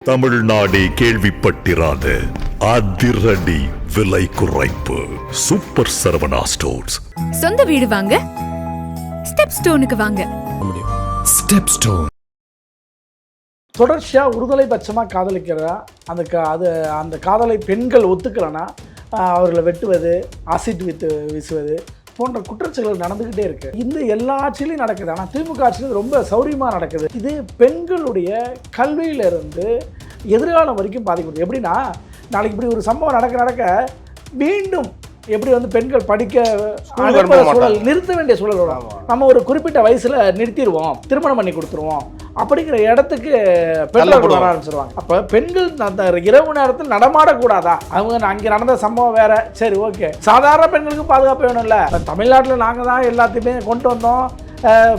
தமிழ்நாடே கேள்விப்பட்டிராத அதிரடி விலை குறைப்பு சூப்பர் சரவணா ஸ்டோர்ஸ். சொந்த வீடு வாங்க ஸ்டெப் ஸ்டோனுக்கு வாங்க. ஸ்டெப் ஸ்டோன் தொடர்ச்சியா ஒருதலை பட்சமா காதலிக்கிறதா அந்த காதலை பெண்கள் ஒத்துக்கலனா அவர்களை வெட்டுவது, ஆசிட் வீசுவது போன்ற குற்றச்செயல்கள் நடந்துக்கிட்டே இருக்கு. இந்த எல்லா ஆட்சியிலையும் நடக்குது. ஆனால் திமுக ஆட்சியில் ரொம்ப சௌரியமாக நடக்குது. இது பெண்களுடைய கல்வியிலிருந்து எதிர்காலம் வரைக்கும் பாதிக்கப்படுது. எப்படின்னா, நாளைக்கு இப்படி ஒரு சம்பவம் நடக்க மீண்டும் எப்படி பெண்கள் படிக்க சூழல் நிறுத்த வேண்டிய சூழல் வரும். நம்ம ஒரு குறிப்பிட்ட வயசுல நிறுத்திடுவோம், திருமணம் பண்ணி கொடுத்துருவோம் அப்படிங்கிற இடத்துக்கு பெண்கள் வர ஆரம்பிச்சிருவாங்க. அப்ப பெண்கள் அந்த இரவு நேரத்தில் நடமாடக்கூடாதா? அவங்க அங்கே நடந்த சம்பவம் வேற, சரி ஓகே. சாதாரண பெண்களுக்கு பாதுகாப்பு வேணும்ல. தமிழ்நாட்டில் நாங்கள் தான் எல்லாத்தையுமே கொண்டு வந்தோம்,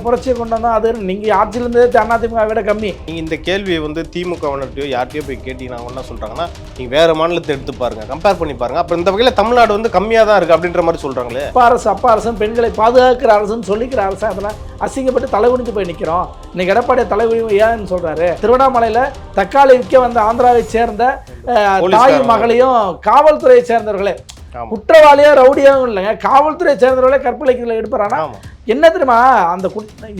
புரட்சியை கொண்டு வந்தோம். அது நீங்கள் ஆட்சியிலேருந்து அதிமுக விட கம்மி. நீங்கள் இந்த கேள்வியை திமுகவினர்கிட்டயோ யார்கிட்டயோ போய் கேட்டீங்கன்னா என்ன சொல்கிறாங்கன்னா, நீங்கள் வேறு மாநிலத்தை எடுத்து பாருங்கள், கம்பேர் பண்ணி பாருங்கள். அப்புறம் இந்த வகையில் தமிழ்நாடு கம்மியாக தான் இருக்குது அப்படின்ற மாதிரி சொல்கிறாங்களே. அப்பா அரசன் பெண்களை பாதுகாக்கிற அரசுன்னு சொல்லிக்கிற அரசு அதில் அசிங்கப்பட்டு தலைகுனிஞ்சு போய் நிற்கிறோம். இன்னைக்கு எடப்பாடி தலைகுனி ஏன்னு சொல்கிறாரு. திருவண்ணாமலையில் தக்காளி விற்க வந்த ஆந்திராவை சேர்ந்த தாய் மகளையும் காவல்துறையை சேர்ந்தவர்களே, குற்றவாளியோ ரவுடியோ இல்லைங்க, காவல்துறையை சேர்ந்தவர்களே கற்பழிக்கிறதுல எடுப்பாரானா என்ன தெரியுமா? அந்த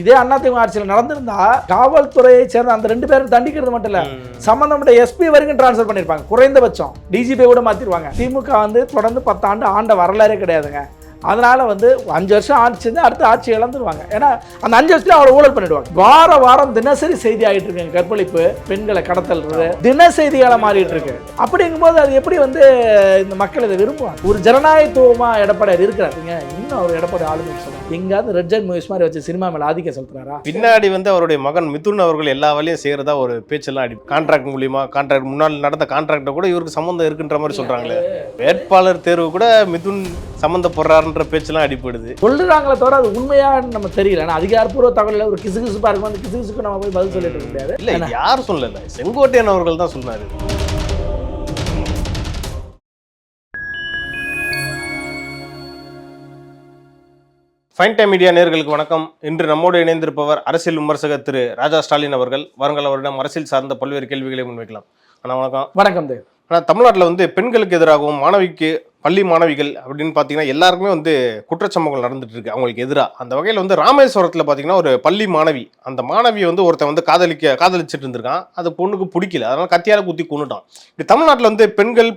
இதே அதிமுக ஆட்சியில் நடந்திருந்தா காவல்துறையை சேர்ந்த அந்த 2 பேரும் தண்டிக்கிறது மட்டும் இல்ல, சம்பந்தப்பட்ட எஸ்பி வரைக்கும் டிரான்ஸ்பர் பண்ணிருப்பாங்க. குறைந்தபட்சம் டிஜிபி கூட மாத்திருவாங்க. திமுக தொடர்ந்து 10 ஆண்டு ஆண்ட வரலாறே கிடையாதுங்க. அதனால 5 வருஷம் ஆட்சி அடுத்த ஆட்சி இழந்துருவாங்க. ஏன்னா அந்த 5 வருஷத்துல அவரை ஊழல் பண்ணிடுவாங்க. வாரம் தினசரி செய்தி ஆகிட்டு இருக்கு. கற்பழிப்பு, பெண்களை கடத்தல் தின செய்தியால மாறிட்டு இருக்கு. அப்படிங்கும்போது அது எப்படி இந்த மக்கள் இதை விரும்புவாங்க? ஒரு ஜனநாயகத்துவமா எடப்பாடி இருக்கிறாருங்க. இன்னும் அவர் எடப்பாடி ஆளுமை சொல்றாங்க, எங்காவது ரெட் ஜெட் மூவிஸ் மாதிரி வச்சு சினிமா மேல ஆதிக்கம் செலுத்துறாரா? பின்னாடி அவருடைய மகன் மிதுன் அவர்கள் எல்லா வேலையும் செய்யறதா ஒரு பேச்செல்லாம் அடி, கான்ட்ராக்ட் மூலியமா, கான்ட்ராக்ட் முன்னாள் நடந்த கான்ட்ராக்ட கூட இவருக்கு சம்பந்தம் இருக்குன்ற மாதிரி சொல்றாங்களே. வேட்பாளர் தேர்வு கூட மிதுன் சம்பந்தப்படுறாரு பேச்செல்லாம் அடிப்படுது சொல்றாங்களே தவிர அது உண்மையா நம்ம தெரியல. அதிகாரப்பூர்வ தகவல் ஒரு கிசுகிசுப்பா இருக்கும். அந்த கிசுகிசுக்கு நம்ம போய் பதில் சொல்லிட்டு முடியாது. இல்ல, யார் சொல்லல, செங்கோட்டையன் அவர்கள் தான் சொன்னாரு. ஃபைன் டைம் மீடியா நேயர்களுக்கு வணக்கம். இன்று நம்மோடு இணைந்திருப்பவர் அரசியல் விமர்சகர் திரு ராஜா ஸ்டாலின் அவர்கள். வருங்கால அவரிடம் அரசியல் சார்ந்த பல்வேறு கேள்விகளை முன்வைக்கலாம். அண்ணா வணக்கம். வணக்கம் தேவ். ஆனால் தமிழ்நாட்டில் பெண்களுக்கு எதிராகவும் பள்ளி மாணவிகள் அப்படின்னு பார்த்தீங்கன்னா எல்லாருக்குமே குற்றச்சம்பவங்கள் நடந்துட்டு இருக்கு அவங்களுக்கு எதிராக. அந்த வகையில் ராமேஸ்வரத்தில் பார்த்தீங்கன்னா ஒரு பள்ளி மாணவி, அந்த மாணவியை ஒருத்தன் காதலிச்சிட்டு இருந்திருக்கான். அது பொண்ணுக்கு பிடிக்கல, அதனால கத்தியால குத்தி கொண்டுட்டான். இப்படி தமிழ்நாட்டில் பெண்கள்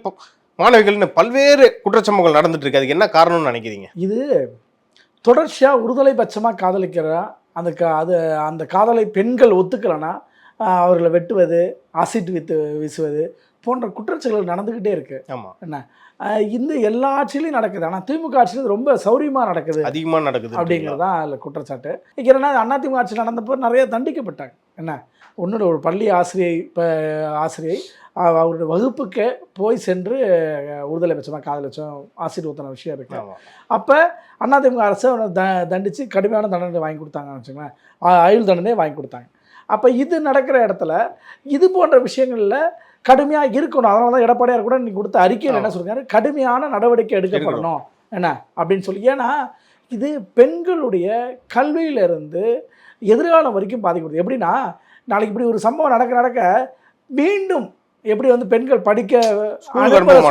மாணவிகள்னு பல்வேறு குற்றச்சம்பவங்கள் நடந்துட்டு இருக்கு. அதுக்கு என்ன காரணம்னு நினைக்கிறீங்க? இது தொடர்ச்சியா ஒருதலை பட்சமா காதலிக்கிறதா அந்த காதலை பெண்கள் ஒத்துக்கலனா அவர்களை வெட்டுவது, ஆசிட் வீசுவது போன்ற குற்றச்செயல்கள் நடந்துக்கிட்டே இருக்கு. ஆமாம், என்ன இந்த எல்லா ஆட்சியிலையும் நடக்குது. ஆனால் திமுக ஆட்சியில் ரொம்ப சௌரியமாக நடக்குது, அதிகமாக நடக்குது அப்படிங்கிறது தான் அதில் குற்றச்சாட்டு. ஏன்னா அதிமுக ஆட்சியில் நடந்தப்போ நிறைய தண்டிக்கப்பட்டாங்க. என்ன ஒன்று ஒரு பள்ளி ஆசிரியை அவருடைய வகுப்புக்கு போய் சென்று ஒருதலை பட்சமாக காதலிச்சோம், ஆசிட் ஊற்றின விஷயம் இருக்கு. அப்போ அதிமுக அரசு அவனை தண்டித்து கடுமையான தண்டனை வாங்கி கொடுத்தாங்கன்னு வச்சுக்கோங்களேன், ஆயுள் தண்டனையே வாங்கி கொடுத்தாங்க. அப்போ இது நடக்கிற இடத்துல இது போன்ற விஷயங்களில் கடுமையாக இருக்கணும். அதனால தான் எடப்பாடியார் கூட இன்னைக்கு கொடுத்த அறிக்கையில் என்ன சொல்றாரு, கடுமையான நடவடிக்கை எடுக்கப்படணும் என்ன அப்படின்னு சொல்லி. ஏன்னா இது பெண்களுடைய கல்வியிலிருந்து எதிர்காலம் வரைக்கும் பாதிக்கப்படுது. எப்படின்னா, நாளைக்கு இப்படி ஒரு சம்பவம் நடக்க மீண்டும் எப்படி பெண்கள் படிக்க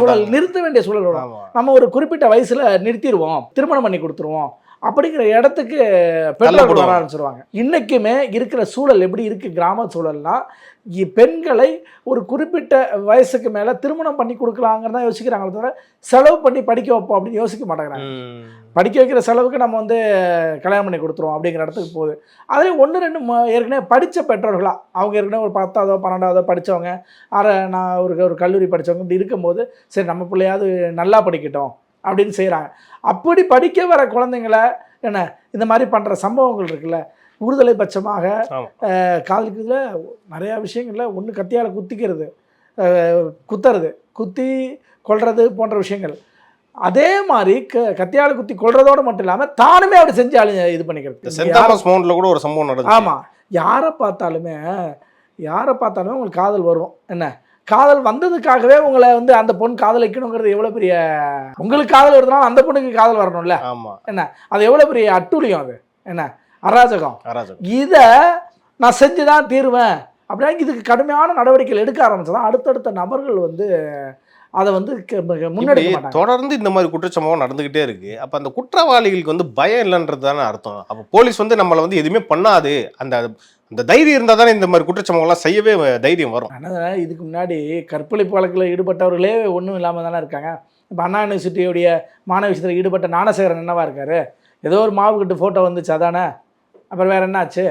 சூழல் நிறுத்த வேண்டிய சூழல் வரும். நம்ம ஒரு குறிப்பிட்ட வயசுல நிறுத்திடுவோம், திருமணம் பண்ணி கொடுத்துருவோம் அப்படிங்கிற இடத்துக்கு பெண்கள் வர ஆரம்பிச்சிருவாங்க. இன்னைக்குமே இருக்கிற சூழல் எப்படி இருக்கு? கிராம சூழல்னா பெண்களை ஒரு குறிப்பிட்ட வயசுக்கு மேல திருமணம் பண்ணி கொடுக்கலாங்கிறதா யோசிக்கிறாங்களே தவிர செலவு பண்ணி படிக்க வைப்போம் அப்படின்னு யோசிக்க மாட்டேங்கிறாங்க. படிக்க வைக்கிற செலவுக்கு நம்ம கல்யாணம் பண்ணி கொடுத்துருவோம் அப்படிங்கிற இடத்துக்கு போகுது. அதே 1-2 ஏற்கனவே படித்த பெற்றோர்களா, அவங்க ஏற்கனவே ஒரு 10ஆவதோ 12ஆவதோ படித்தவங்க, நான் ஒரு கல்லூரி படித்தவங்க இப்படி இருக்கும்போது சரி நம்ம பிள்ளையாவது நல்லா படிக்கட்டும் அப்படின்னு செய்கிறாங்க. அப்படி படிக்க வர குழந்தைங்கள என்ன இந்த மாதிரி பண்ணுற சம்பவங்கள் இருக்குல்ல, ஒருதலை பட்சமாக காதலிக்கிறதுல நிறையா விஷயங்கள்ல ஒன்று கத்தியால் குத்துறது, குத்தி கொள்வது போன்ற விஷயங்கள். அதே மாதிரி கத்தியால் குத்தி கொள்றதோடு மட்டும் இல்லாமல் தானுமே அப்படி செஞ்சு இது பண்ணிக்கிறது. கூட ஒரு சம்பவம் நடக்குது. ஆமாம், யாரை பார்த்தாலுமே உங்களுக்கு காதல் வரும். என்ன காதல் வந்ததுக்காகவே உங்களை அந்த பொண்ணு காதலிக்கணுங்கிறது எவ்வளோ பெரிய, உங்களுக்கு காதல் வருதுனால அந்த பொண்ணுக்கு காதல் வரணும்ல. ஆமாம், என்ன அது எவ்வளோ பெரிய அட்டூழியம், அது என்ன அராஜகம். இதை நான் செஞ்சுதான் தீருவேன் அப்படின்னா இதுக்கு கடுமையான நடவடிக்கைகள் எடுக்க ஆரம்பிச்சதான் அடுத்தடுத்த நபர்கள் வந்து அதை வந்து முன்னெடுக்க மாட்டாங்க. தொடர்ந்து இந்த மாதிரி குற்றச்சம்பவம் நடந்துகிட்டே இருக்கு. அப்ப அந்த குற்றவாளிகளுக்கு வந்து பயம் இல்லைன்றது தானே அர்த்தம். அப்ப போலீஸ் வந்து நம்மளை வந்து எதுவுமே பண்ணாது, அந்த அந்த தைரியம் இருந்தால் தானே இந்த மாதிரி குற்றச்சம்பவம்லாம் செய்யவே தைரியம் வரும். ஆனால் இதுக்கு முன்னாடி கற்பழிப்பு வழக்கில் ஈடுபட்டவர்களே ஒன்றும் இல்லாமல் தானே இருக்காங்க. இப்போ அண்ணா யூனிவர்சிட்டியுடைய மாணவ விஷயத்தில் ஈடுபட்ட ஞானசேகரன் என்னவா இருக்காரு? ஏதோ ஒரு மாவு கட்டு ஃபோட்டோ வந்துச்சு அதானே, அப்புறம் வேற என்ன ஆச்சு?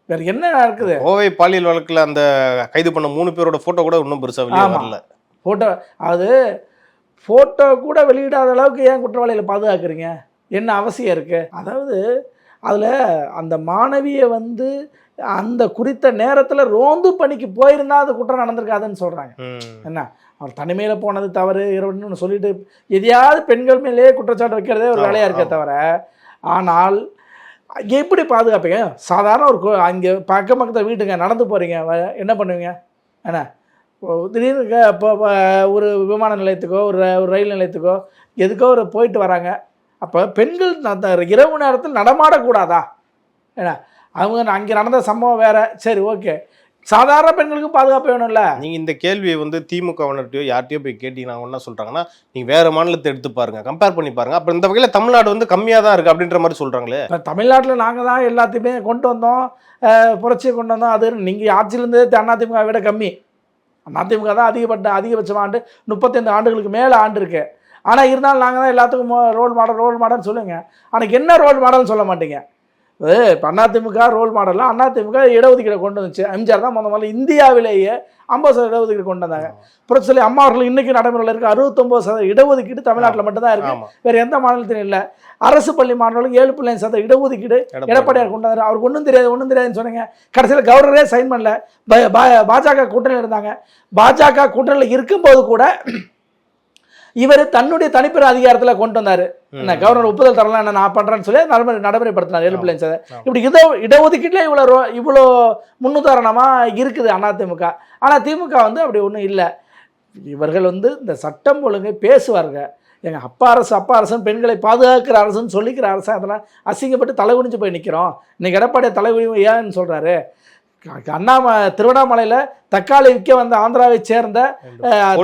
வேற என்ன இருக்குது? கோவை பாலியல் வழக்கில் அந்த கைது பண்ண 3 பேரோட ஃபோட்டோ கூட இன்னும் பெருசாக வெளியே வரல. ஃபோட்டோ அது ஃபோட்டோ கூட வெளியிடாத அளவுக்கு ஏன் குற்றவாளிகளை பாதுகாக்கிறீங்க? என்ன அவசியம் இருக்குது? அதாவது அதில் அந்த மாணவியை வந்து அந்த குறித்த நேரத்தில் ரோந்து பணிக்கு போயிருந்தா அது குற்றம் நடந்திருக்காதுன்னு சொல்கிறாங்க. என்ன அவர் தனிமையில் போனது தவறு இரவுன்னு சொல்லிட்டு எதையாவது பெண்கள் மேலேயே குற்றச்சாட்டு வைக்கிறதே ஒரு வேலையாக இருக்கே தவிர, ஆனால் எப்படி பாதுகாப்பீங்க? சாதாரண ஒரு அங்கே பக்கத்தில் வீட்டுங்க நடந்து போகிறீங்க, என்ன பண்ணுவீங்க? என்ன திடீர்னு இப்போ ஒரு விமான நிலையத்துக்கோ ஒரு ரயில் நிலையத்துக்கோ எதுக்கோ ஒரு போயிட்டு வராங்க. அப்போ பெண்கள் அந்த இரவு நேரத்தில் நடமாடக்கூடாதா? ஏன்னா அவங்க அங்கே நடந்த சம்பவம் வேறு, சரி ஓகே, சாதாரண பெண்களுக்கும் பாதுகாப்பு வேணும்ல. நீங்கள் இந்த கேள்வியை வந்து திமுகவினர்கிட்டயோ யார்கிட்டயோ போய் கேட்டீங்கன்னா என்ன சொல்கிறாங்கன்னா, நீங்கள் வேறு மாநிலத்தை எடுத்து பாருங்க, கம்பேர் பண்ணி பாருங்க, அப்புறம் இந்த வகையில் தமிழ்நாடு வந்து கம்மியாக தான் இருக்குது அப்படின்ற மாதிரி சொல்கிறாங்களே. இப்போ தமிழ்நாட்டில் நாங்கள் தான் எல்லாத்தையுமே கொண்டு வந்தோம், புரட்சியை கொண்டு வந்தோம். அது நீங்கள் ஆட்சியிலேருந்து அதிமுக விட கம்மி. அதிமுக தான் அதிகபட்சம் ஆண்டு 35 ஆண்டுகளுக்கு மேலே ஆண்டு இருக்கு. ஆனால் இருந்தாலும் நாங்கள் தான் எல்லாத்துக்கும் ரோல் மாடல்னு சொல்லுங்க. ஆனால் என்ன ரோல் மாடல்னு சொல்ல மாட்டீங்க. இப்போ அதிமுக ரோல் மாடல்லாம் அதிமுக இடஒதுக்கீடு கொண்டு வந்துச்சு. எம்ஜிஆர் தான் முதல்ல இந்தியாவிலேயே 50% இடஒதுக்கீடு கொண்டு வந்தாங்க. புரட்சி அம்மா அவர்கள் இன்றைக்கி நடைமுறையில் இருக்குது 69% இடஒதுக்கீடு தமிழ்நாட்டில் மட்டும்தான் இருக்குது, வேறு எந்த மாநிலத்திலும் இல்லை. அரசு பள்ளி மாணவர்களுக்கு 7.5% இடஒதுக்கீடு எடப்பாடியார் கொண்டு வந்தார். அவருக்கு ஒன்றும் தெரியாதுன்னு சொன்னீங்க. கடைசியில் கவர்னரே சைன் பண்ணல. பாஜக கூட்டணியில் இருந்தாங்க. பாஜக கூட்டணியில் இருக்கும்போது கூட இவர் தன்னுடைய தனிப்பெற அதிகாரத்தில் கொண்டு வந்தார். என்ன கவர்னர் ஒப்புதல் தரலாம், என்ன நான் பண்ணுறேன்னு சொல்லி நடைமுறைப்படுத்தினார் 7.5%. இப்படி இடஒதுக்கீட்டில் இவ்வளோ முன்னுதாரணமாக இருக்குது அதிமுக. ஆனால் திமுக வந்து அப்படி ஒன்றும் இல்லை. இவர்கள் வந்து இந்த சட்டம் ஒழுங்கை பேசுவாருங்க. எங்கள் அப்பா அரசுன்னு பெண்களை பாதுகாக்கிற அரசுன்னு சொல்லிக்கிற அரசு அதெல்லாம் அசிங்கப்பட்டு தலைகுனிஞ்சு போய் நிற்கிறோம். இன்னைக்கு எடப்பாடியை தலைகுனி ஏன்னு சொல்கிறாரு? திருவண்ணாமலையில் தக்காளி விற்க வந்த ஆந்திராவை சேர்ந்த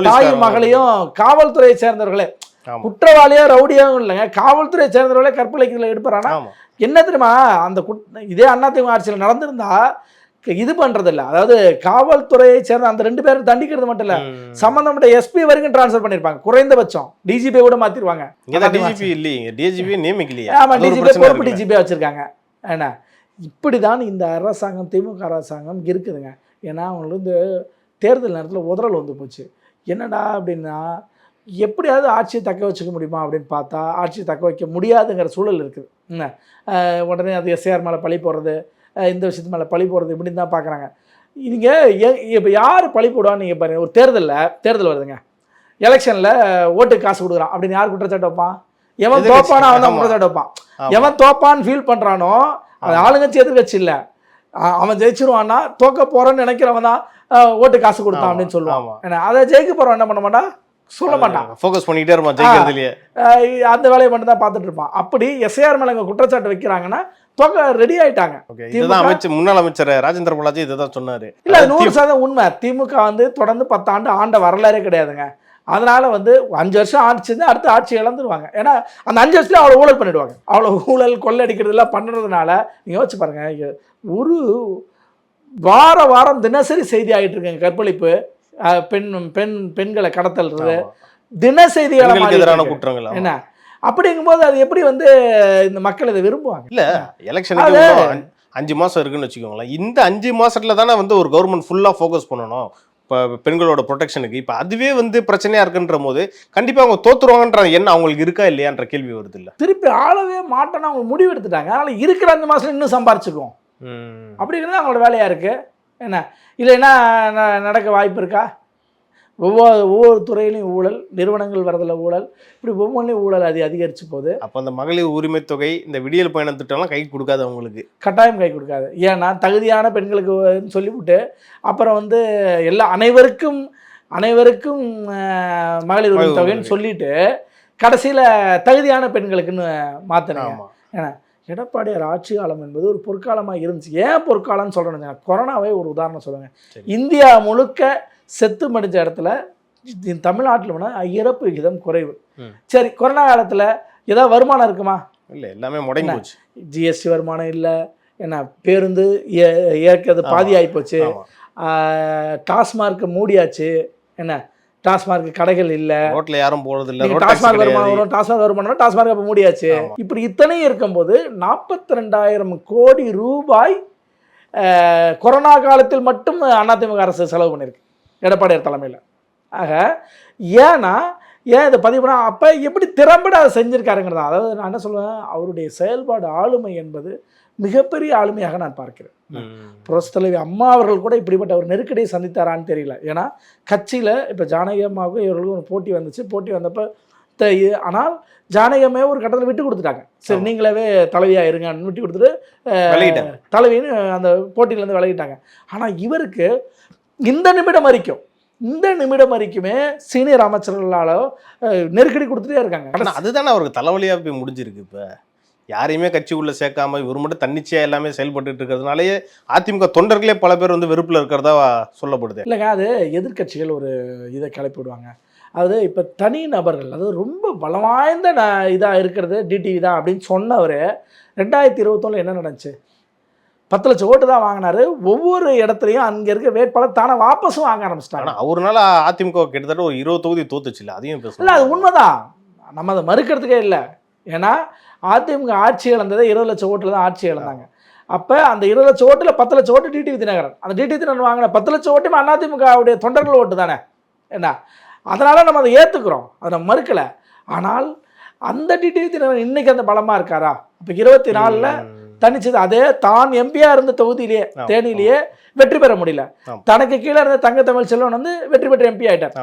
தாயும் மகளையும் காவல்துறையை சேர்ந்தவர்களே, குற்றவாளியோ ரவுடியோ இல்லைங்க, காவல்துறையை சேர்ந்தவர்களே கற்பழிக்கிறதுல எடுப்பாரானா என்ன தெரியுமா? அந்த இதே அதிமுக ஆட்சியில் நடந்திருந்தா இது பண்றது இல்லை. அதாவது காவல்துறையை சேர்ந்த அந்த 2 பேரும் தண்டிக்கிறது மட்டும் இல்லை, சம்பந்தப்பட்ட எஸ்பி வரைக்கும் டிரான்ஸ்ஃபர் பண்ணிருப்பாங்க. குறைந்தபட்சம் டிஜிபி கூட மாத்திருவாங்க. பொறுப்பு டிஜிபி வச்சிருக்காங்க. என்ன இப்படிதான் இந்த அரசாங்கம், திமுக அரசாங்கம் இருக்குதுங்க. ஏன்னா அவங்களுக்கு வந்து தேர்தல் நேரத்தில் உதறல் வந்து போச்சு. என்னடா அப்படின்னா, எப்படியாவது ஆட்சியை தக்க வச்சுக்க முடியுமா அப்படின்னு பார்த்தா ஆட்சியை தக்க வைக்க முடியாதுங்கிற சூழல் இருக்குது. என்ன உடனே அது எஸ்ஏஆர் மேலே பழி போடுறது, இந்த விஷயத்து மேலே பழி போடுறது, இப்படின்னு தான் பார்க்குறாங்க. நீங்கள் இப்போ யார் பழி போடுவான்னு நீங்கள் பாருங்கள். ஒரு தேர்தல் வருதுங்க, எலெக்ஷனில் ஓட்டுக்கு காசு கொடுக்குறான் அப்படின்னு யார் குற்றச்சாட்டு வைப்பான்? எவன் தோப்பானோ அவன் தான் குற்றச்சாட்டு வைப்பான். எவன் தோப்பான்னு ஃபீல் பண்ணுறானோ அது ஆளுங்கட்சி எதிர்கட்சி இல்லை, அவன் ஜெயிச்சிருவான்னா தோக்க போறன்னு நினைக்கிறவன் தான் ஓட்டு காசு கொடுத்தான் அப்படின்னு சொல்லுவான். ஏன்னா அதை ஜெயிக்க போறவன் என்ன பண்ண மாட்டான், சொல்ல மாட்டான், ஃபோக்கஸ் பண்ணிட்டே இருப்பான் ஜெயிக்கிறதுலயே. அந்த வேலையை மட்டும் தான் பார்த்துட்டு இருப்பான். அப்படி எஸ்ஐஆர் மேல குற்றச்சாட்டு வைக்கிறாங்கன்னா தோக்க ரெடி ஆயிட்டாங்க. முன்னாள் அமைச்சர் ராஜேந்திர பாலாஜி இதுதான் சொன்னாரு. இல்ல 100% உண்மை. திமுக வந்து தொடர்ந்து 10 ஆண்டு ஆண்ட வரலாறே கிடையாதுங்க. அதனால வந்து 5 வருஷம் ஆட்சி அடுத்த ஆட்சி இழந்துருவாங்க. ஏன்னா அந்த 5 வருஷத்துல அவ்வளோ ஊழல் பண்ணிடுவாங்க. அவ்வளோ ஊழல் கொள்ளடிக்கிறதுலாம் பண்ணுறதுனால நீங்கள் யோசிச்சு பாருங்க, ஒரு வாரம் தினசரி செய்தி ஆகிட்டு இருக்குங்க. கற்பழிப்பு, பெண்களை கடத்தல்றது தினசெய்தியாக எதிரான குற்றங்கள் என்ன. அப்படிங்கும்போது அது எப்படி வந்து இந்த மக்கள் இதை விரும்புவாங்க? இல்லை, எலெக்ஷனுக்கு 5 மாதம் இருக்குன்னு வச்சுக்கோங்களேன். இந்த 5 மாதத்துல தானே வந்து ஒரு கவர்மெண்ட் ஃபுல்லாக ஃபோக்கஸ் பண்ணணும் இப்போ பெண்களோட ப்ரொடெக்ஷனுக்கு. இப்போ அதுவே வந்து பிரச்சனையாக இருக்குன்ற போது கண்டிப்பாக அவங்க தோத்துருவாங்கன்ற எண்ணம் அவங்களுக்கு இருக்கா இல்லையான்ற கேள்வி வருது. இல்லை, திருப்பி ஆளவே மாட்டோன்னு அவங்க முடிவு எடுத்துட்டாங்க. அதனால் இருக்கிற 5 மாதத்துல இன்னும் சம்பாரிச்சுக்குவோம் அப்படிங்கிறது அவங்களோட வேலையாக இருக்குது. என்ன இல்லைன்னா நடக்க வாய்ப்பு இருக்கா? ஒவ்வொரு துறையிலையும் ஊழல், நிறுவனங்கள் வரதில் ஊழல், இப்படி ஒவ்வொன்றையும் ஊழல் அதிகரிச்சு போகுது. அப்போ அந்த மகளிர் உரிமை தொகை, இந்த விடியல் பயண திட்டம்லாம் கை கொடுக்காது, அவங்களுக்கு கட்டாயம் கை கொடுக்காது. ஏன்னா தகுதியான பெண்களுக்கு சொல்லிவிட்டு அப்புறம் வந்து அனைவருக்கும் மகளிர் உரிமை தொகைன்னு சொல்லிட்டு கடைசியில் தகுதியான பெண்களுக்குன்னு மாற்றினாங்க. ஏன்னா எடப்பாடியார் ஆட்சி காலம் என்பது ஒரு பொற்காலமாக இருந்துச்சு. ஏன் பொற்காலம்னு சொல்கிறேன்னு கொரோனாவே ஒரு உதாரணம் சொல்லுங்க. இந்தியா முழுக்க செத்து மடிஞ்ச இடத்துல தமிழ்நாட்டில் வேணால் இறப்பு விகிதம் குறைவு. சரி, கொரோனா காலத்தில் ஏதாவது வருமானம் இருக்குமா? இல்லை, எல்லாமே முடங்கி போச்சு. ஜிஎஸ்டி வருமானம் இல்லை, என்ன பேருந்து ஏற்கிறது பாதி ஆகிப்போச்சு, டாஸ்மார்க் மூடியாச்சு, என்ன டாஸ்மார்க் கடைகள் இல்லை, ரோட்ல யாரும் போறது இல்லை, டாஸ்மார்க் வருமானம் வரும், டாஸ்மார்க் வருமானம், டாஸ்மார்க் அப்போ மூடியாச்சு. இப்படி இத்தனையும் இருக்கும்போது 42,000 கோடி ரூபாய் கொரோனா காலத்தில் மட்டும் அதிமுக அரசு செலவு பண்ணியிருக்கு எடப்பாடியார் தலைமையில். ஆக ஏன்னா ஏன் இதை பதிவு பண்ணால் அப்போ எப்படி திறம்பட அதை செஞ்சுருக்காருங்கிறதா. அதாவது நான் என்ன சொல்லுவேன், அவருடைய செயல்பாடு ஆளுமை என்பது மிகப்பெரிய ஆளுமையாக நான் பார்க்கிறேன். புரட்சித் தலைவி அம்மா அவர்கள் கூட இப்படிப்பட்ட ஒரு நெருக்கடியை சந்தித்தாரான்னு தெரியல. ஏன்னா கட்சியில் இப்போ ஜானகி அம்மாவுக்கும் இவர்களுக்கும் ஒரு போட்டி வந்துச்சு. போட்டி வந்தப்போ ஆனால் ஜானகி அம்மையை ஒரு கட்டத்தில் விட்டு கொடுத்துட்டாங்க. சரி, நீங்களாவே தலைவியாக இருங்கன்னு விட்டு கொடுத்துட்டு தலைவின்னு அந்த போட்டியிலேருந்து விலகிட்டாங்க. ஆனால் இவருக்கு இந்த நிமிடம் வரைக்குமே சீனியர் அமைச்சர்களால் நெருக்கடி கொடுத்துட்டே இருக்காங்க. ஆனால் அதுதானே அவருக்கு தலைவலியாக போய் முடிஞ்சிருக்கு. இப்போ யாரையுமே கட்சிக்குள்ள சேர்க்காம இவர் மட்டும் தன்னிச்சையா எல்லாமே செயல்பட்டு இருக்கிறதுனாலேயே அதிமுக தொண்டர்களே பல பேர் வந்து வெறுப்பில் இருக்கிறதா சொல்லப்படுது. இல்லைங்க, அது எதிர்கட்சிகள் ஒரு இதை கிளப்பி விடுவாங்க. அது இப்போ தனி நபர்கள், அதாவது ரொம்ப பலவாய்ந்த இதாக இருக்கிறது டிடிவி தான் அப்படின்னு சொன்னவர் 2021 என்ன நடந்துச்சு? 10 லட்சம் ஓட்டு தான் வாங்கினாரு. ஒவ்வொரு இடத்துலையும் அங்கே இருக்க வேட்பாளர் தானே வாபஸும் வாங்க ஆரம்பிச்சிட்டாங்க. ஆனால் அவருனால அதிமுக கிட்டத்தட்ட ஒரு 20 தொகுதி தோத்துச்சு. இல்லை, அதையும் பேச இல்லை, அது உண்மைதான், நம்ம அதை மறுக்கிறதுக்கே இல்லை. ஏன்னா அதிமுக ஆட்சி இழந்ததை 20 லட்சம் ஓட்டில் தான் ஆட்சி இழந்தாங்க. அப்போ அந்த 20 லட்சம் ஓட்டில் 10 லட்சம் ஓட்டு டிடிவி தினகரன், அந்த டிடிவி தினகரன் வாங்கின 10 லட்சம் ஓட்டுமே அதிமுகவுடைய தொண்டர்கள் ஓட்டு தானே. என்ன, அதனால் நம்ம அதை ஏற்றுக்கிறோம், அதை நம்ம மறுக்கலை. ஆனால் அந்த டிடிவி தினகரன் இன்னைக்கு அந்த பலமாக இருக்காரா? இப்போ 24ல் தனிச்சது அதே தான் எம்பியாக இருந்த தொகுதியிலேயே தேனியிலேயே வெற்றி பெற முடியல. தனக்கு கீழே இருந்த தங்க தமிழ் செல்வன் வந்து வெற்றி பெற்ற எம்பி ஆகிட்டார்.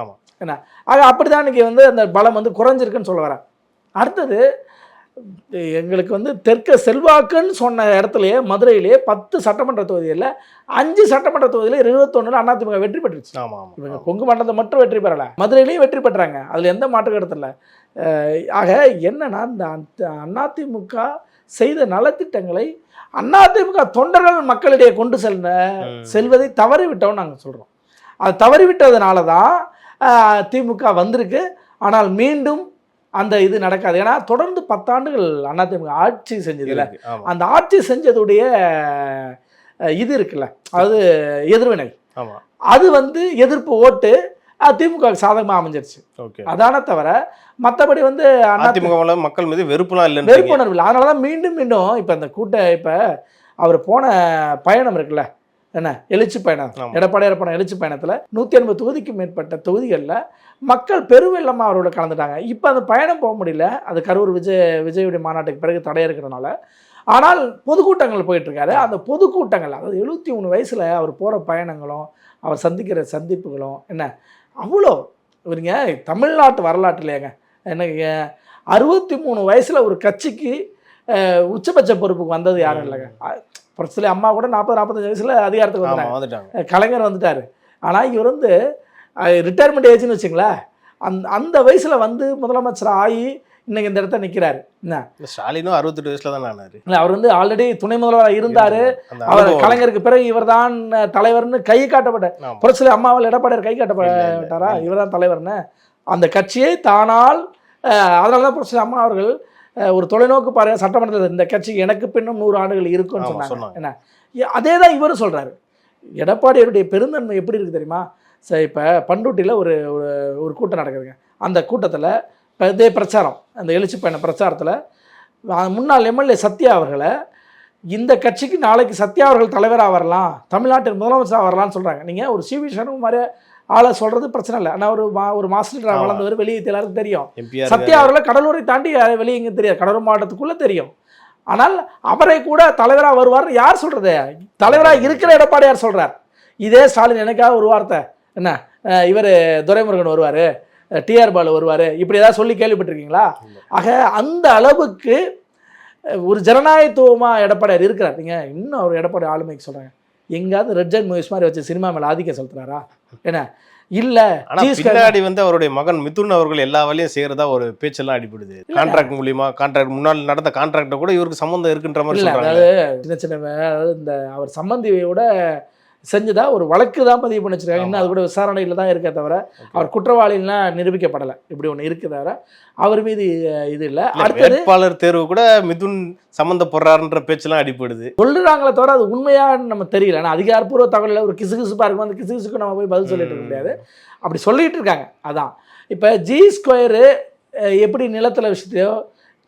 என்ன, ஆக அப்படி தான் இன்னைக்கு வந்து அந்த பலம் வந்து குறைஞ்சிருக்குன்னு சொல்ல வரேன். அடுத்தது எங்களுக்கு வந்து தெற்க செல்வாக்குன்னு சொன்ன இடத்துலையே மதுரையிலேயே 10 சட்டமன்ற தொகுதியில் 5 சட்டமன்ற தொகுதியில் 21 அதிமுக வெற்றி பெற்றுச்சு. இவங்க கொங்கு மண்டலத்தை மட்டும் வெற்றி பெறலை, மதுரையிலையும் வெற்றி பெற்றாங்க. அதில் எந்த மாற்று கருத்து இல்லை. ஆக என்னன்னா, இந்த அதிமுக செய்த நலத்திட்டங்களை அதிமுக தொண்டர்கள் மக்களிடையே கொண்டு செல்வதை தவறிவிட்டோம்னு நாங்கள் சொல்கிறோம். அது தவறிவிட்டதுனால தான் திமுக வந்திருக்கு. ஆனால் மீண்டும் அந்த இது நடக்காது. ஏன்னா தொடர்ந்து 10 ஆண்டுகள் அதிமுக ஆட்சி செஞ்சதில்ல, அந்த ஆட்சி செஞ்சதுடைய இது இருக்குல்ல, அதாவது எதிர்வினை, அது வந்து எதிர்ப்பு ஓட்டு திமுக சாதகமாக அமைஞ்சிருச்சு. அதான தவிர மற்றபடி வந்து அதிமுக மக்கள் மீது வெறுப்புலாம் இல்லை, வெறுப்புணர்வு இல்லை. அதனால தான் மீண்டும் இப்போ இந்த இப்போ அவர் போன பயணம் இருக்குல்ல, என்ன எழுச்சி பயணம், எடப்பாடியார் போன எழுச்சி பயணத்தில் 180 தொகுதிக்கு மேற்பட்ட தொகுதிகளில் மக்கள் பெருவெள்ளமாக அவரோட கலந்துட்டாங்க. இப்போ அந்த பயணம் போக முடியல, அது கரூர் விஜயுடைய மாநாட்டுக்கு பிறகு தடை இருக்கிறதுனால. ஆனால் பொதுக்கூட்டங்கள் போயிட்டுருக்காரு. அந்த பொதுக்கூட்டங்கள், அதாவது 73 வயசில் அவர் போகிற பயணங்களும் அவர் சந்திக்கிற சந்திப்புகளும் என்ன அவ்வளோ இவருங்க தமிழ்நாட்டு வரலாற்றுலையேங்க. என்னங்க 63 வயசில் ஒரு கட்சிக்கு உச்சபட்ச பொறுப்புக்கு வந்தது யாரும் இல்லைங்க. புரட்சி அம்மா கூட 40-45 வயசில் அதிகாரத்துக்கு வந்துட்டாங்க, கலைஞர் வந்துட்டார். ஆனால் இவர் வந்து ரிட்டையர்மெண்ட் ஏஜ்னு வச்சுங்களேன், அந்த வயசில் வந்து முதலமைச்சர் ஆகி இன்னைக்கு இந்த இடத்த நிற்கிறாரு. என்ன, ஸ்டாலினும் 68 வயசுல தான் ஆனாரு. இல்லை, அவர் வந்து ஆல்ரெடி துணை முதல்வராக இருந்தார். அவர் கலைஞருக்கு பிறகு இவர் தான் தலைவர்னு கை காட்டப்பட்டார். புரட்சி அம்மாவால் எடப்பாடியார் கை காட்டப்பட்டாரா? இவர் தான் தலைவர்னு அந்த கட்சியை தானால். அதனால தான் புரட்சி அம்மா அவர்கள் ஒரு தொலைநோக்கு பாருங்க, சட்டமன்றத்தில் இந்த கட்சி எனக்கு பின்னும் 100 ஆண்டுகள் இருக்குன்னு சொன்னாங்க. என்ன, அதே தான் இவரும் சொல்கிறாரு. எடப்பாடியாருடைய பெருந்தன்மை எப்படி இருக்குது தெரியுமா? சரி, இப்போ பண்ருட்டியில் ஒரு கூட்டம் நடக்குதுங்க. அந்த கூட்டத்தில் இப்போ இதே பிரச்சாரம், அந்த எழுச்சி பயண பிரச்சாரத்தில் முன்னாள் எம்எல்ஏ சத்யா அவர்களை இந்த கட்சிக்கு நாளைக்கு சத்யா அவர்கள் தலைவராக வரலாம், தமிழ்நாட்டின் முதலமைச்சராக வரலான்னு சொல்கிறாங்க. நீங்கள் ஒரு சிவி சண்முகம் மாதிரி ஆளை சொல்கிறது பிரச்சனை இல்லை. ஆனால் ஒரு மாஸ்டர் வளர்ந்தவர், வெளியே எல்லாருக்கும் தெரியும். சத்யா அவர்களை கடலூரை தாண்டி வெளியே இங்கே தெரியாது, கடலூர் மாவட்டத்துக்குள்ளே தெரியும். ஆனால் அவரை கூட தலைவராக வருவார் யார் சொல்கிறது? தலைவராக இருக்கிற எடப்பாடியார் சொல்கிறார். இதே ஸ்டாலின் எனக்காக ஒரு வார்த்தை, என்ன இவர் துரைமுருகன் வருவார், டிஆர் பாலு வருவார், இப்படி ஏதாவது சொல்லி கேள்விப்பட்டிருக்கீங்களா? ஆக அந்த அளவுக்கு ஒரு ஜனநாயகத்துவமாக எடப்பாடியார் இருக்கிறார். நீங்கள் இன்னும் அவர் எடப்பாடி ஆளுமைக்கு சொல்கிறாங்க, எங்கேயாவது ரெட் ஜெயின் மூவிஸ் மாதிரி வச்சு சினிமா மேலே ஆதிக்கம் செலுத்துறாரா? என்ன, இல்ல ஆனா பின்னாடி வந்து அவருடைய மகன் மிதுன் அவர்கள் எல்லா வேலையும் செய்யறதா ஒரு பேச்செல்லாம் அடிபடுது. கான்ட்ராக்ட் மூலியமா கான்ட்ராக்ட் முன்னாள் நடந்த கான்ட்ராக்ட கூட இவருக்கு சம்பந்தம் இருக்குன்ற மாதிரி இல்ல சொல்றாங்க. அதாவது சின்ன சின்ன அதாவது இந்த அவர் சம்பந்தியோட செஞ்சுதா ஒரு வழக்கு தான் பதிவு பண்ணி வச்சிருக்காங்க. இன்னும் அது கூட விசாரணையில் தான் இருக்கே தவிர அவர் குற்றவாளிலாம் நிரூபிக்கப்படலை. இப்படி ஒன்று இருக்கு தவிர அவர் மீது இது இல்லை. அடுத்தது வேட்பாளர் தேர்வு கூட மிதுன் சம்மந்தப்படுறாருன்ற பேச்செல்லாம் அடிப்படுது. சொல்லுறாங்களே தவிர அது உண்மையான்னு நம்ம தெரியல. ஆனால் அதிகாரப்பூர்வ தகவலில் ஒரு கிசுகிசுப்பாக இருக்கும். அந்த கிசுகிசுக்கு நம்ம போய் பதில் சொல்லிட்டு இருக்க முடியாது. அப்படி சொல்லிட்டு இருக்காங்க. அதான் இப்போ ஜி ஸ்கொயரு எப்படி நிலத்தில் விஷயத்தையோ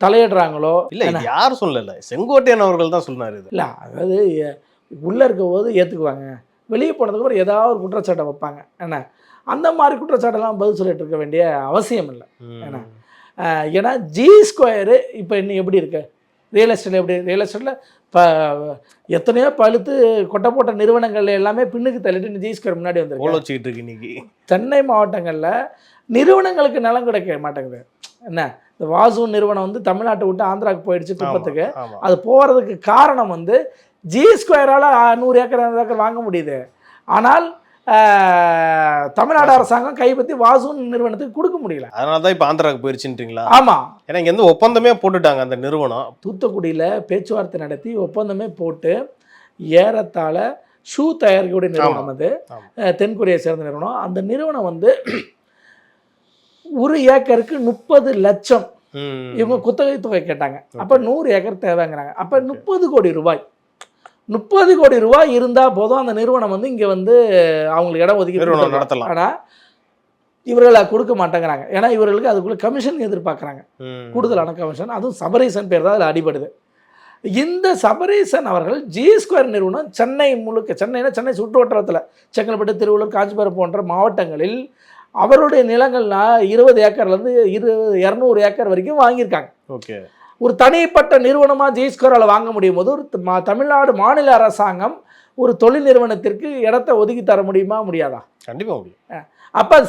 தலையிடுறாங்களோ இல்ல இது யாரும் சொல்லல, செங்கோட்டையன் அவர்கள் தான் சொன்னாரு. இல்லை அதாவது உள்ளே இருக்க போது ஏற்றுக்குவாங்க, வெளியே போனதுக்கப்புறம் ஏதாவது ஒரு குற்றச்சாட்டை வைப்பாங்க. என்ன அந்த மாதிரி குற்றச்சாட்டெல்லாம் பதில் சொல்லிட்டு இருக்க வேண்டிய அவசியம் இல்லை. ஏன்னா ஜி ஸ்கொயரு இப்போ இன்னும் எப்படி இருக்கு, ரியல் எஸ்டேட்டில் எப்படி, ரியல் எஸ்டேட்டில் இப்போ எத்தனையோ பழுத்து கொட்டை போட்ட நிறுவனங்கள் எல்லாமே பின்னுக்கு தள்ளிட்டு ஜி ஸ்கொயர் முன்னாடி வந்துருக்கு இருக்கு. இன்னைக்கு சென்னை மாவட்டங்களில் நிறுவனங்களுக்கு நிலம் கிடைக்க மாட்டேங்குது. என்ன இந்த வாசு நிறுவனம் வந்து தமிழ்நாட்டை விட்டு ஆந்திராவுக்கு போயிடுச்சு குப்பத்துக்கு. அது போகிறதுக்கு காரணம் வந்து ஜி ஸ்கொயரால் 100 ஏக்கர் 200 ஏக்கர் வாங்க முடியுது. ஆனால் தமிழ்நாடு அரசாங்கம் கைப்பற்றி வாசு நிறுவனத்துக்கு கொடுக்க முடியல. அதனால தான் இப்போ ஆந்திராவுக்கு போயிருச்சுன்றீங்களா? ஆமாம், ஏன்னா இங்கே வந்து ஒப்பந்தமே போட்டுட்டாங்க அந்த நிறுவனம். தூத்துக்குடியில் பேச்சுவார்த்தை நடத்தி ஒப்பந்தமே போட்டு ஏறத்தாழ ஷூ தயாரிக்கக்கூடிய நிறுவனம் அது, தென்கொரியை சேர்ந்த நிறுவனம். அந்த நிறுவனம் வந்து 1 ஏக்கருக்கு 30 லட்சம் இவங்க குத்தகை தொகை கேட்டாங்க. அப்போ 100 ஏக்கர் தேவைங்கிறாங்க. அப்போ 30 கோடி ரூபாய், 30 கோடி ரூபாய் இருந்தால் போதும் அந்த நிறுவனம் வந்து இங்கே வந்து அவங்களுக்கு இடம் ஒதுக்கி நடத்தலாம். ஆனால் இவர்களை கொடுக்க மாட்டேங்கிறாங்க. ஏன்னா இவர்களுக்கு அதுக்குள்ள கமிஷன் எதிர்பார்க்குறாங்க, கூடுதலான கமிஷன். அதுவும் சபரீசன் பேர் தான் அதில் அடிபடுது. இந்த சபரீசன் அவர்கள் ஜி ஸ்கொயர் நிறுவனம் சென்னை முழுக்க, சென்னை சுற்று வட்டாரத்தில் செங்கல்பட்டு, திருவள்ளூர், காஞ்சிபுரம் போன்ற மாவட்டங்களில் அவருடைய நிலங்கள்னா 20 ஏக்கர்லேருந்து 200 ஏக்கர் வரைக்கும் வாங்கியிருக்காங்க. ஓகே, ஒரு தனிப்பட்ட நிறுவனமாக ஜி ஸ்கொயரால் வாங்க முடியும் போது ஒரு தமிழ்நாடு மாநில அரசாங்கம் ஒரு தொழில் நிறுவனத்திற்கு இடத்த ஒதுக்கி தர முடியுமா, முடியாதா? கண்டிப்பாக முடியும். அப்போ அது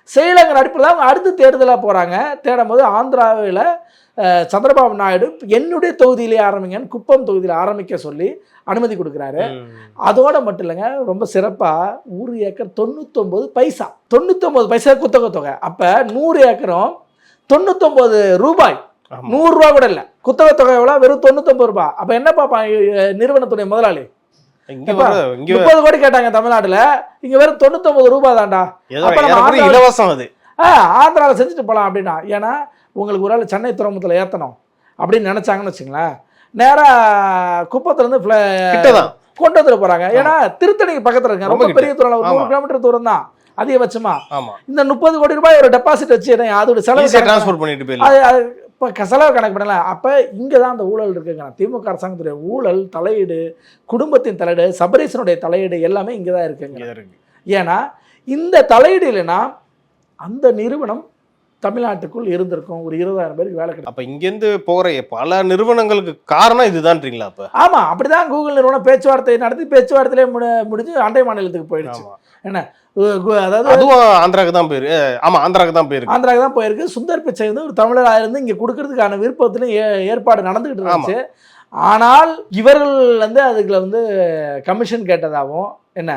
செய்யலைங்கிற அடிப்படையில் அவங்க அடுத்து தேடுதலாக போகிறாங்க. தேடும் போது ஆந்திராவில் சந்திரபாபு நாயுடு என்னுடைய தொகுதியிலே ஆரம்பிங்கன்னு குப்பம் தொகுதியில் ஆரம்பிக்க சொல்லி அனுமதி கொடுக்குறாரு. அதோட மட்டும் இல்லைங்க, ரொம்ப சிறப்பாக 1 ஏக்கர் 99 பைசா, 99 பைசா குத்தகை தொகை. அப்போ 100 ஏக்கரும் 99 ரூபாய், 100 ரூபா கூட இல்லை. குத்தகை தொகை எவ்வளோ? வெறும் 99 ரூபாய். அப்போ என்ன பார்ப்பான் நிறுவனத்துடைய முதலாளி? 30 கோடி கேட்டாங்க தமிழ்நாட்டில், இங்கே வெறும் 99 ரூபாய் தான்டா. இலவசம் அது. ஆந்திராவில் செஞ்சுட்டு போகலாம் அப்படின்னா. ஏன்னா உங்களுக்கு ஒரு ஆள் சென்னை துறைமுகத்தில் ஏற்றணும் அப்படின்னு நினச்சாங்கன்னு வச்சுங்களேன், நேராக குப்பத்துலேருந்து கொண்டு வந்துட்டு போகிறாங்க. ஏன்னா திருத்தணிக்கு பக்கத்தில் இருக்காங்க, ரொம்ப பெரிய தூரம், 100 கிலோமீட்டர் தூரம் தான் அதிகபட்சமா. இந்த 30 கோடி ரூபாய் ஒரு டெபாசிட் வச்சு அதோட செலவு டிரான்ஸ்போர்ட் பண்ணிட்டு இப்போ செலவு கணக்கு பண்ணல. அப்போ இங்கே தான் அந்த ஊழல் இருக்குங்க. திமுக அரசாங்கத்துடைய ஊழல், தலையீடு, குடும்பத்தின் தலையீடு, சபரீசனுடைய தலையீடு எல்லாமே இங்கே தான் இருக்குங்க. ஏன்னா இந்த தலையீடு இல்லைன்னா அந்த நிறுவனம் தமிழ்நாட்டுக்குள் இருந்திருக்கும், ஒரு 20,000 பேருக்கு வேலை கிடைக்கும். அப்போ இங்கேருந்து போகிற பல நிறுவனங்களுக்கு காரணம் இதுதான்றீங்களா? அப்போ ஆமாம், அப்படி தான் கூகுள் நிறுவனம் பேச்சுவார்த்தை நடத்தி பேச்சுவார்த்தையிலே முடிஞ்சு அண்டை மாநிலத்துக்கு போயிடுச்சு. என்ன அதாவது அதுவும் ஆந்திராவுக்கு தான் போயிருக்கு. ஆமாம், ஆந்திராவுக்கு தான் போயிருக்கு. சுந்தர் பிச்சை வந்து ஒரு தமிழராக இருந்து இங்கே கொடுக்கறதுக்கான விருப்பத்திலும் ஏற்பாடு நடந்துகிட்டு இருந்துச்சு. ஆனால் இவர்கள் வந்து அதுக்குள்ள வந்து கமிஷன் கேட்டதாகவும், என்ன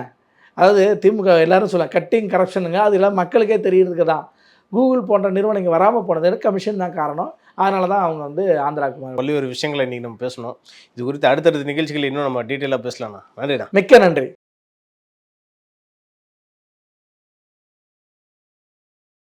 அதாவது திமுக எல்லாரும் சொல்ல கட்டிங் கரப்ஷனுங்க, அது எல்லாம் மக்களுக்கே தெரியறதுக்கு தான் கூகுள் போன்ற நிறுவனம் இங்கே வராமல் போனது கமிஷன் தான் காரணம். அதனால தான் அவங்க வந்து ஆந்திராவுக்கு பல்வேறு விஷயங்களை இன்றைக்கி நம்ம பேசணும். இது குறித்து அடுத்தடுத்த நிகழ்ச்சிகள் இன்னும் நம்ம டீட்டெயிலாக பேசலாம்ண்ணா. நன்றிண்ணா. மிக்க நன்றி.